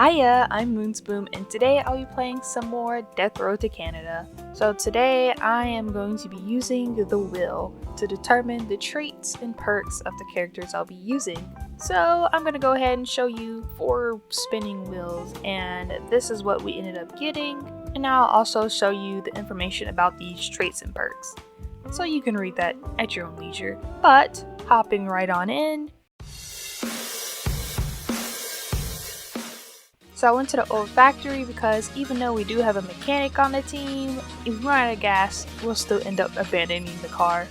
Hiya, I'm Moonspoon, and today I'll be playing some more Death Road to Canada. So today I am going to be using the wheel to determine the traits and perks of the characters I'll be using. So I'm going to go ahead and show you 4 spinning wheels, and this is what we ended up getting. And now I'll also show you the information about these traits and perks, so you can read that at your own leisure. But hopping right on in. So I went to the old factory because even though we do have a mechanic on the team, if we run out of gas, we'll still end up abandoning the car.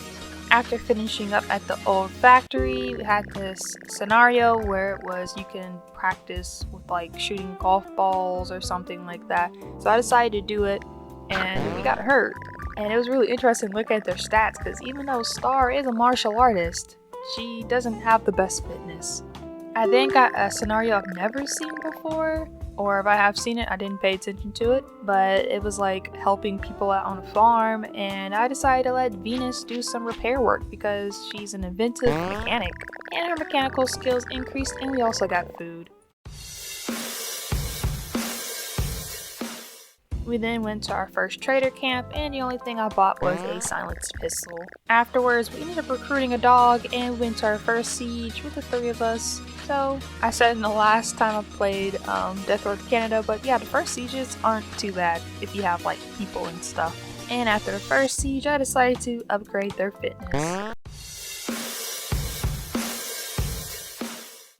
After finishing up at the old factory, we had this scenario where it was you can practice with like shooting golf balls or something like that. So I decided to do it and we got hurt. And it was really interesting looking at their stats because even though Star is a martial artist, she doesn't have the best fitness. I then got a scenario I've never seen before, or if I have seen it, I didn't pay attention to it, but it was like helping people out on a farm, and I decided to let Venus do some repair work because she's an inventive mechanic, and her mechanical skills increased, and we also got food. We then went to our first trader camp, and the only thing I bought was a silenced pistol. Afterwards, we ended up recruiting a dog and went to our first siege with the 3 of us. So, I said in the last time I played Death Road to Canada, but yeah, the first sieges aren't too bad if you have like people and stuff. And after the first siege, I decided to upgrade their fitness.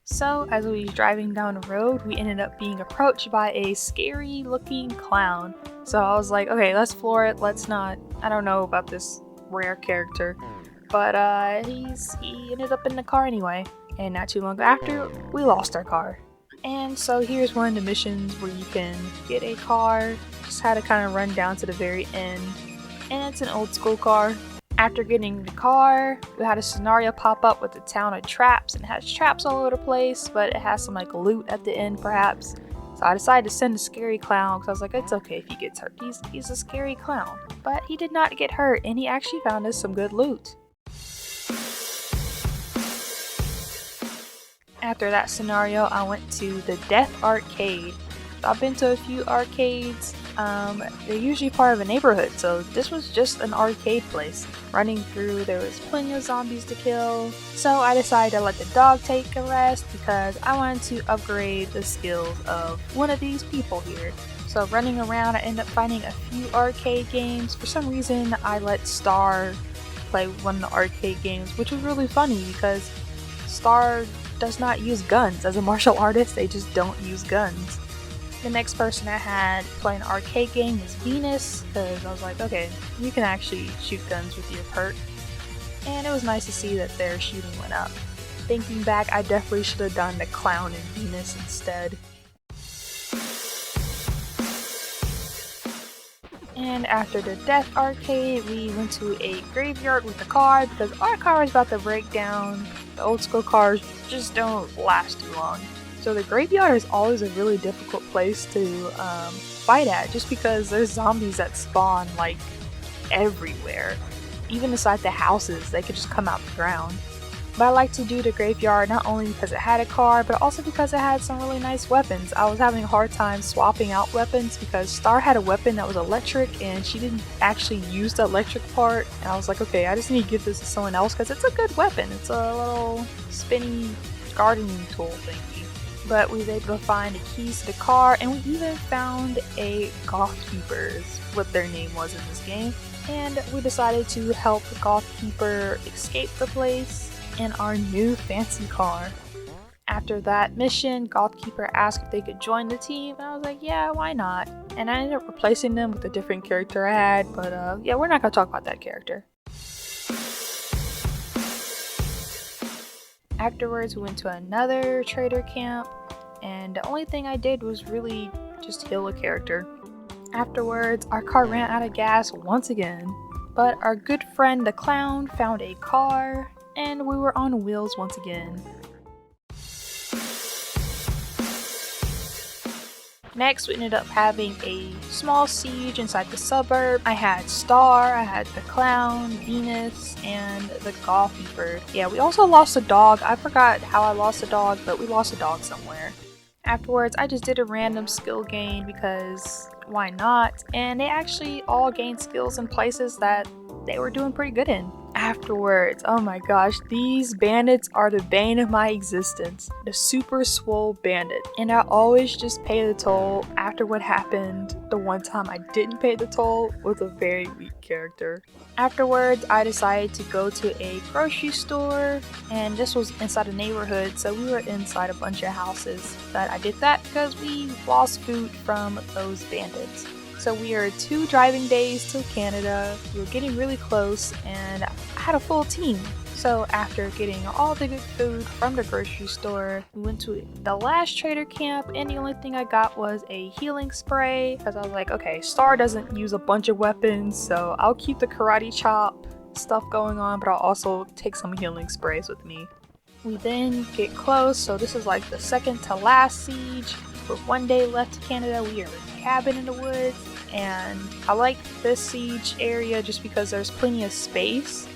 So, as we was driving down the road, we ended up being approached by a scary looking clown. So I was like, okay, let's floor it, let's not, I don't know about this rare character. But he ended up in the car anyway. And not too long after, we lost our car. And so here's one of the missions where you can get a car. Just had to kind of run down to the very end. And it's an old school car. After getting the car, we had a scenario pop up with a town of traps, and it has traps all over the place, but it has some like loot at the end perhaps. So I decided to send a scary clown because I was like, it's okay if he gets hurt. He's a scary clown. But he did not get hurt, and he actually found us some good loot. After that scenario, I went to the Death Arcade. I've been to a few arcades. They're usually part of a neighborhood, so this was just an arcade place. Running through, there was plenty of zombies to kill, so I decided to let the dog take a rest because I wanted to upgrade the skills of one of these people here. So running around, I ended up finding a few arcade games. For some reason, I let Star play one of the arcade games, which was really funny because Star does not use guns. As a martial artist, they just don't use guns. The next person I had play an arcade game is Venus, because I was like, okay, you can actually shoot guns with your perk. And it was nice to see that their shooting went up. Thinking back, I definitely should have done the clown and Venus instead. And after the Death Arcade, we went to a graveyard with the car because our car is about to break down. The old school cars just don't last too long. So the graveyard is always a really difficult place to fight at just because there's zombies that spawn like everywhere. Even inside the houses, they could just come out the ground. But I like to do the graveyard not only because it had a car, but also because it had some really nice weapons. I was having a hard time swapping out weapons because Star had a weapon that was electric and she didn't actually use the electric part. And I was like, okay, I just need to give this to someone else because it's a good weapon. It's a little spinny gardening tool thingy. But we was able to find the keys to the car, and we even found a Goth Keeper, is what their name was in this game. And we decided to help the Goth Keeper escape the place in our new fancy car. After that mission, Goth Keeper asked if they could join the team, and I was like, yeah, why not? And I ended up replacing them with a different character I had, but yeah, we're not gonna talk about that character. Afterwards, we went to another trader camp, and the only thing I did was really just heal a character. Afterwards, our car ran out of gas once again, but our good friend the clown found a car, and we were on wheels once again. Next, we ended up having a small siege inside the suburb. I had Star, I had the clown, Venus, and the Goth Keeper. Yeah, we also lost a dog. I forgot how I lost a dog, but we lost a dog somewhere. Afterwards, I just did a random skill gain because why not? And they actually all gained skills in places that they were doing pretty good in. Afterwards, oh my gosh, these bandits are the bane of my existence. The super swole bandit. And I always just pay the toll after what happened the one time I didn't pay the toll with a very weak character. Afterwards, I decided to go to a grocery store, and this was inside a neighborhood, so we were inside a bunch of houses. But I did that because we lost food from those bandits. So we are 2 driving days to Canada, we were getting really close, and I had a full team. So after getting all the good food from the grocery store, we went to the last trader camp, and the only thing I got was a healing spray, because I was like, okay, Star doesn't use a bunch of weapons, so I'll keep the karate chop stuff going on, but I'll also take some healing sprays with me. We then get close, so this is like the second to last siege. With 1 day left to Canada, we are in a cabin in the woods, and I like this siege area just because there's plenty of space,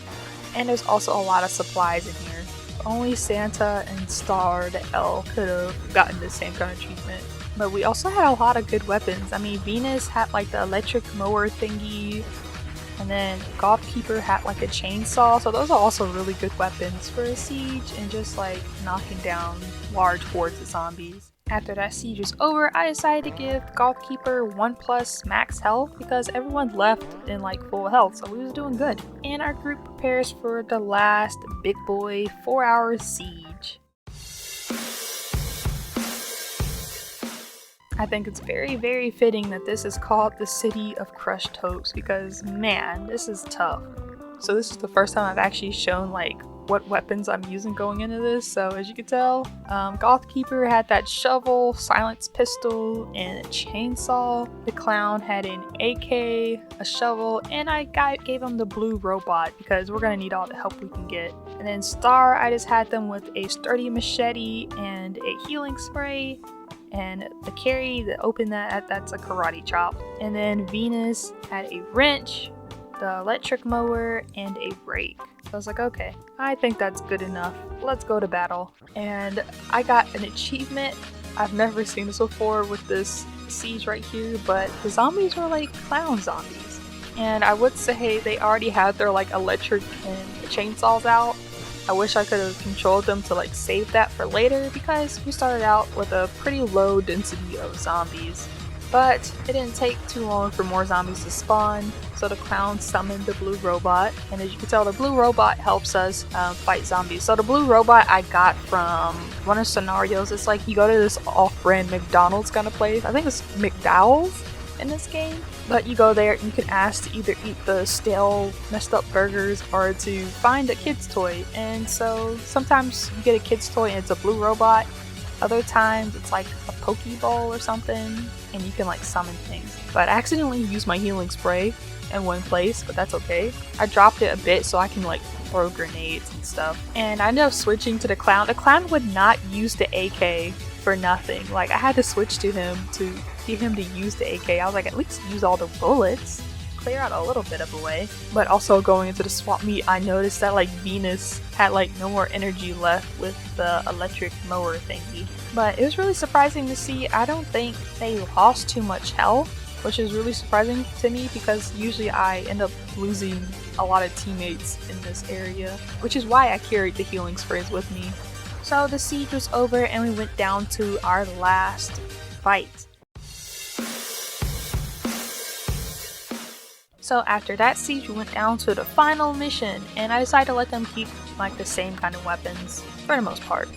and there's also a lot of supplies in here. Only Santa and Star the L could have gotten the same kind of treatment. But we also had a lot of good weapons. I mean, Venus had like the electric mower thingy, and then Keeper had like a chainsaw, so those are also really good weapons for a siege and just like knocking down large hordes of zombies. After that siege was over, I decided to give Keeper 1+ max health because everyone left in like full health, so we was doing good. And our group prepares for the last big boy 4-hour siege. I think it's very fitting that this is called the City of Crushed Hopes because man, this is tough. So this is the first time I've actually shown like what weapons I'm using going into this. So as you can tell, Keeper had that shovel, silence pistol, and a chainsaw. The clown had an AK, a shovel, and I gave him the blue robot because we're gonna need all the help we can get. And then Star, I just had them with a sturdy machete and a healing spray. And the carry that opened that's a karate chop. And then Venus had a wrench, the electric mower, and a rake. So I was like, okay, I think that's good enough. Let's go to battle. And I got an achievement. I've never seen this before with this siege right here, but the zombies were like clown zombies. And I would say they already had their like electric and chainsaws out. I wish I could have controlled them to like save that for later because we started out with a pretty low density of zombies. But it didn't take too long for more zombies to spawn, so the clown summoned the blue robot, and as you can tell, the blue robot helps us fight zombies. So the blue robot I got from one of the scenarios. It's like you go to this off-brand McDonald's kind of place. I think it's McDowell's in this game, but you go there and you can ask to either eat the stale, messed up burgers or to find a kid's toy. And so sometimes you get a kid's toy and it's a blue robot. Other times it's like a Pokeball or something, and you can like summon things. But I accidentally used my healing spray in one place, but that's okay. I dropped it a bit so I can like throw grenades and stuff. And I ended up switching to the clown. The clown would not use the AK for nothing. Like I had to switch to him to get him to use the AK. I was like, at least use all the bullets. Clear out a little bit of a way. But also going into the swap meet, I noticed that like Venus had like no more energy left with the electric mower thingy. But it was really surprising to see. I don't think they lost too much health, which is really surprising to me because usually I end up losing a lot of teammates in this area, which is why I carried the healing sprays with me. So the siege was over and we went down to our last fight. So after that siege, we went down to the final mission, and I decided to let them keep like the same kind of weapons for the most part.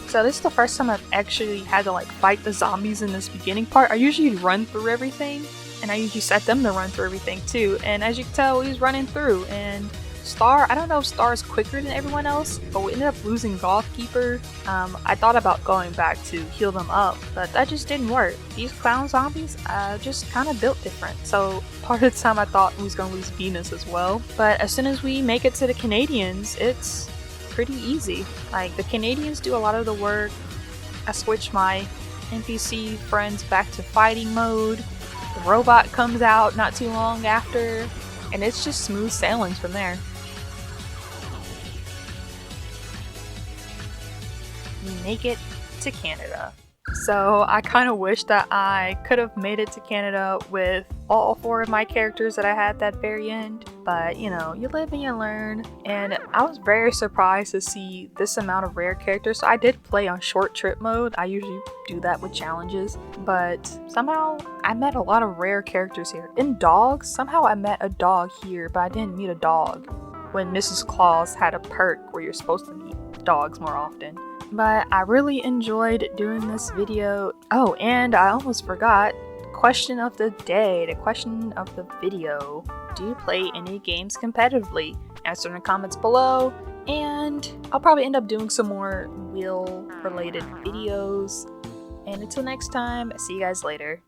So this is the first time I've actually had to like fight the zombies in this beginning part. I usually run through everything, and I usually set them to run through everything too. And as you can tell, he's running through, and Star, I don't know if Star is quicker than everyone else, but we ended up losing Keeper. I thought about going back to heal them up, but that just didn't work. These clown zombies just kind of built different. So part of the time I thought we was going to lose Venus as well. But as soon as we make it to the Canadians, it's pretty easy. Like the Canadians do a lot of the work. I switch my NPC friends back to fighting mode. The robot comes out not too long after, and it's just smooth sailing from there. We make it to Canada. So I kind of wish that I could have made it to Canada with all 4 of my characters that I had at that very end. But you know, you live and you learn. And I was very surprised to see this amount of rare characters. So I did play on short trip mode. I usually do that with challenges. But somehow I met a lot of rare characters here. In dogs, somehow I met a dog here, but I didn't meet a dog. When Mrs. Claus had a perk where you're supposed to meet dogs more often. But I really enjoyed doing this video. Oh, and I almost forgot, question of the day, the question of the video. Do you play any games competitively? Answer in the comments below, and I'll probably end up doing some more wheel related videos. And until next time, see you guys later.